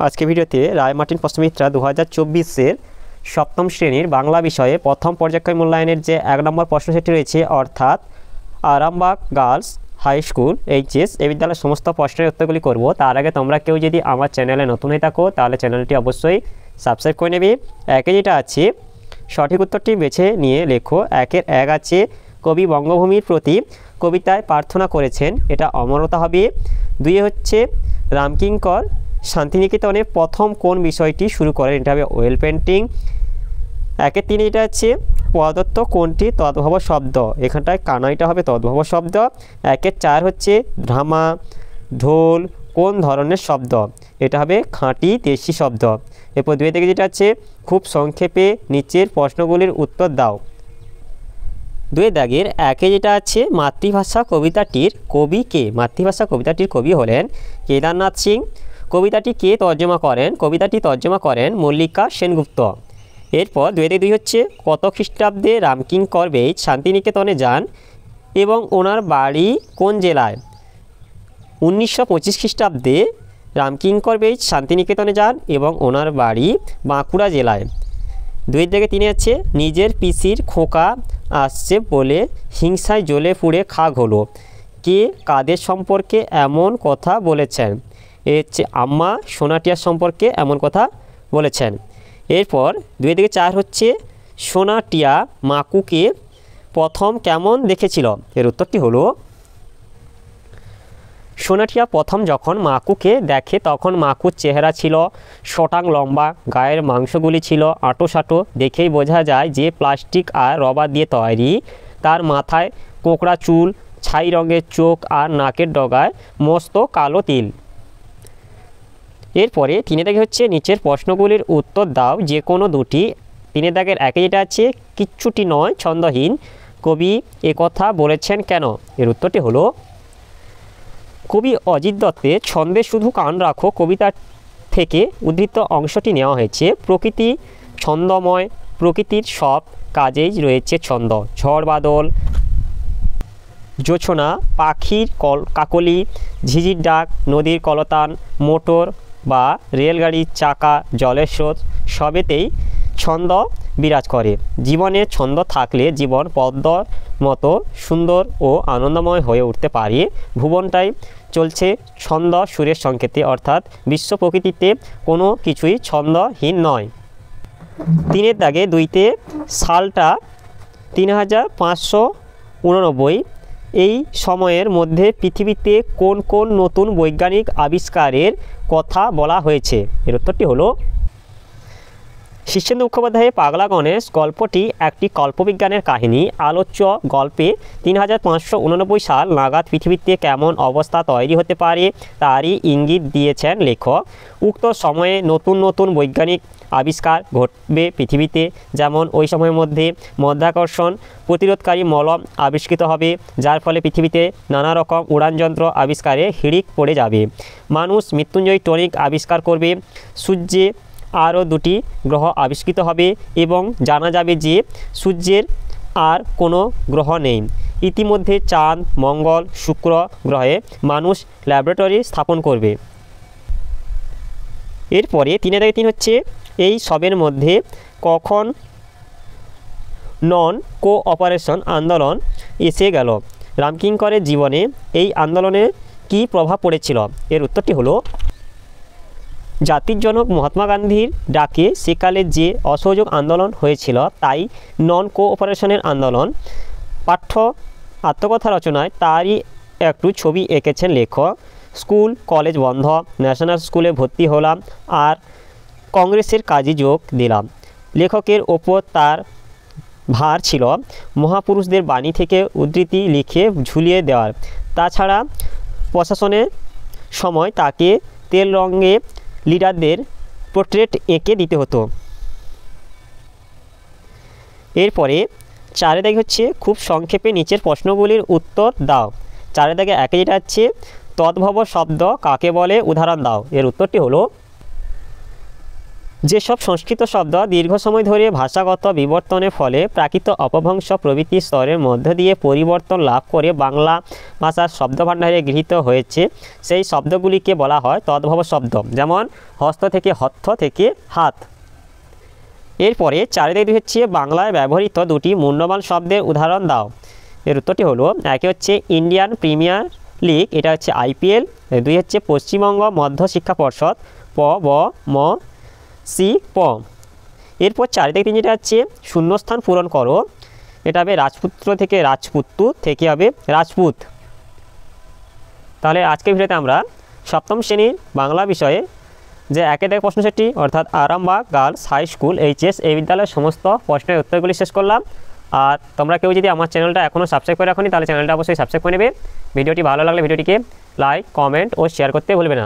আজকে ভিডিওতে রায় মার্টিন প্রশ্নবিচিত্রা 2024-এর সপ্তম শ্রেণীর বাংলা বিষয়ে প্রথম পর্যায়ক্রমিক মূল্যায়নের যে 1 নম্বর প্রশ্ন সেটি রয়েছে, অর্থাৎ Arambagh girls high school HS এই বিদ্যালয়ের সমস্ত প্রশ্নের উত্তরগুলি করব। তার আগে তোমরা কেউ যদি আমার চ্যানেলে নতুন হয়ে থাকো তাহলে চ্যানেলটি অবশ্যই সাবস্ক্রাইব করে নেবে। একে যেটা আছে সঠিক উত্তরটি বেছে নিয়ে লেখো। 1-এর 1 আছে কবি বঙ্গভূমির প্রতি কবিতায় প্রার্থনা করেছেন, এটা অমরতা হবে। 2 হচ্ছে রামকিঙ্কর শান্তিনিকেতনে প্রথম কোন বিষয়টি শুরু করেন, এটা হবে ওয়েল পেন্টিং। 1-এর 3 এটা হচ্ছে প্রদত্ত কোনটি তদ্ভব শব্দ, এখানটায় কানাইটা হবে তদ্ভব শব্দ। 1-এর 4 হচ্ছে ধামা ঢোল কোন ধরনের শব্দ, এটা হবে খাঁটি দেশি শব্দ। এরপর 2 থেকে যেটা আছে খুব সংক্ষেপে নিচের প্রশ্নগুলির উত্তর দাও। 2 দাগের 1-এ যেটা আছে মাতৃভাষা কবিতাটির কবি কে, মাতৃভাষা কবিতাটির কবি হলেন কেদারনাথ সিং। কবিতাটি কে তর্জমা করেন, কবিতাটি তর্জমা করেন মল্লিকা সেনগুপ্ত। এরপর 2 হচ্ছে কত খ্রিস্টাব্দে রামকিঙ্কর বেইজ শান্তিনিকেতনে যান এবং ওনার বাড়ি কোন জেলায়। 1925 খ্রিস্টাব্দে রামকিঙ্কর বেইজ শান্তিনিকেতনে যান এবং ওনার বাড়ি বাঁকুড়া জেলায়। 2-3 আছে নিজের পিসির খোকা আসছে বলে হিংসায় জ্বলে পুড়ে খাক হলো, কে কাদের সম্পর্কে এমন কথা বলেছেন। এ হচ্ছে আম্মা সোনাটিয়ার সম্পর্কে এমন কথা বলেছেন। এরপর 2-4 হচ্ছে সোনাটিয়া মাকুকে প্রথম কেমন দেখেছিল, এর উত্তরটি হলো সোনাটিয়া প্রথম যখন মাকুকে দেখে তখন মাকুর চেহারা ছিল শটাং লম্বা, গায়ের মাংসগুলি ছিল আঁটো-সাঁটো, দেখেই বোঝা যায় যে প্লাস্টিক আর রবার দিয়ে তৈরি। তার মাথায় কোঁকড়া চুল, ছাই রঙের চোখ আর নাকের ডগায় মস্ত কালো তিল। এরপরে 3 দাগে হচ্ছে নিচের প্রশ্নগুলির উত্তর দাও যে কোনো দুটি। 3 দাগের 1-এ যেটা আছে কিচ্ছুটি নয় ছন্দহীন, কবি একথা বলেছেন কেন, এর উত্তরটি হলো কবি অজিত দত্তের ছন্দে শুধু কান রাখো কবিতা থেকে উদ্ধৃত অংশটি নেওয়া হয়েছে। প্রকৃতি ছন্দময়, প্রকৃতির সব কাজেই রয়েছে ছন্দ। ঝড় বাদল, জোছনা, পাখির কাকলি, ঝিঝির ডাক, নদীর কলতান, মোটর বা রেলগাড়ির চাকা, জলের স্রোত সবেতেই ছন্দ বিরাজ করে। জীবনে ছন্দ থাকলে জীবন পদ্মর মতো সুন্দর ও আনন্দময় হয়ে উঠতে পারে। ভুবনটাই চলছে ছন্দ সুরের সংকেতে, অর্থাৎ বিশ্ব প্রকৃতিতে কোনো কিছুই ছন্দহীন নয়। 3 দাগে 2-তে সালটা 3589। এই সময়ের মধ্যে পৃথিবীতে কোন কোন নতুন বৈজ্ঞানিক আবিষ্কারের কথা বলা হয়েছে, এর উত্তরটি হলো শীর্ষেন্দু মুখোপাধ্যায়ের পাগলা গণেশ গল্পটি একটি কল্পবিজ্ঞানের কাহিনী। আলোচ্য গল্পে 3589 সাল নাগাদ পৃথিবীতে কেমন অবস্থা তৈরি হতে পারে তারই ইঙ্গিত দিয়েছেন লেখক। উক্ত সময়ে নতুন নতুন বৈজ্ঞানিক আবিষ্কার ঘটবে পৃথিবীতে, যেমন ওই সময়ের মধ্যে মধ্যাকর্ষণ প্রতিরোধকারী মলম আবিষ্কৃত হবে, যার ফলে পৃথিবীতে নানা রকম উড়ানযন্ত্র আবিষ্কারে হিড়িক পড়ে যাবে। মানুষ মৃত্যুঞ্জয়ী টনিক আবিষ্কার করবে, সূর্যে আরও 2টি গ্রহ আবিষ্কৃত হবে এবং জানা যাবে যে সূর্যের আর কোনো গ্রহ নেই। ইতিমধ্যে চাঁদ, মঙ্গল, শুক্র গ্রহে মানুষ ল্যাবরেটরি স্থাপন করবে। এরপরে 3 হচ্ছে এই সবের মধ্যে কখন নন কোঅপারেশন আন্দোলন এসে গেল, রামকিঙ্করের জীবনে এই আন্দোলনের কী প্রভাব পড়েছিল, এর উত্তরটি হলো জাতির জনক মহাত্মা গান্ধীর ডাকে সেকালে যে অসহযোগ আন্দোলন হয়েছিল তাই নন কোঅপারেশনের আন্দোলন। পাঠ্য আত্মকথা রচনায় তারই একটু ছবি এঁকেছেন লেখক। স্কুল কলেজ বন্ধ, ন্যাশনাল স্কুলে ভর্তি হলাম আর কংগ্রেসের কাজে যোগ দিলাম। লেখকের ওপর তার ভার ছিল মহাপুরুষদের বাণী থেকে উদ্ধৃতি লিখে ঝুলিয়ে দেওয়ার। তাছাড়া প্রশাসনের সময় তাকে তেল রঙে লিডারদের পোর্ট্রেট এঁকে দিতে হতো। এরপরে 4 দাগে হচ্ছে খুব সংক্ষেপে নিচের প্রশ্নগুলির উত্তর দাও। 4 দাগে 1-এ যেটা হচ্ছে তদ্ভব শব্দ কাকে বলে, উদাহরণ দাও, এর উত্তরটি হলো যেসব সংস্কৃত শব্দ দীর্ঘ সময় ধরে ভাষাগত বিবর্তনের ফলে প্রাকৃত অপভ্রংশ প্রভৃতি স্তরের মধ্য দিয়ে পরিবর্তন লাভ করে বাংলা ভাষার শব্দভাণ্ডারে গৃহীত হয়েছে, সেই শব্দগুলিকে বলা হয় তদ্ভব শব্দ। যেমন হস্ত থেকে হত্থ থেকে হাত। এরপরে 4 হচ্ছে বাংলায় ব্যবহৃত দুটি মূল্যবান শব্দের উদাহরণ দাও। এর উত্তরটি হলো, একে হচ্ছে ইন্ডিয়ান প্রিমিয়ার লিগ, এটা হচ্ছে IPL। 2 হচ্ছে পশ্চিমবঙ্গ মধ্য শিক্ষা পর্ষদ, প ব ম সি প। এরপর 4 যেটা হচ্ছে শূন্যস্থান পূরণ করো, এটা হবে রাজপুত্র থেকে রাজপুত্তু থেকে হবে রাজপুত। তাহলে আজকের ভিডিওতে আমরা সপ্তম শ্রেণীর বাংলা বিষয়ে যে 1 প্রশ্ন সেটটি অর্থাৎ Arambagh girls high school HS এই বিদ্যালয়ের সমস্ত প্রশ্নের উত্তরগুলি শেষ করলাম। আর তোমরা কেউ যদি আমার চ্যানেলটা এখনও সাবস্ক্রাইব করে রাখোনি তাহলে চ্যানেলটা অবশ্যই সাবস্ক্রাইব করে নেবে। ভিডিওটি ভালো লাগলে ভিডিওটিকে লাইক, কমেন্ট ও শেয়ার করতে ভুলবে না।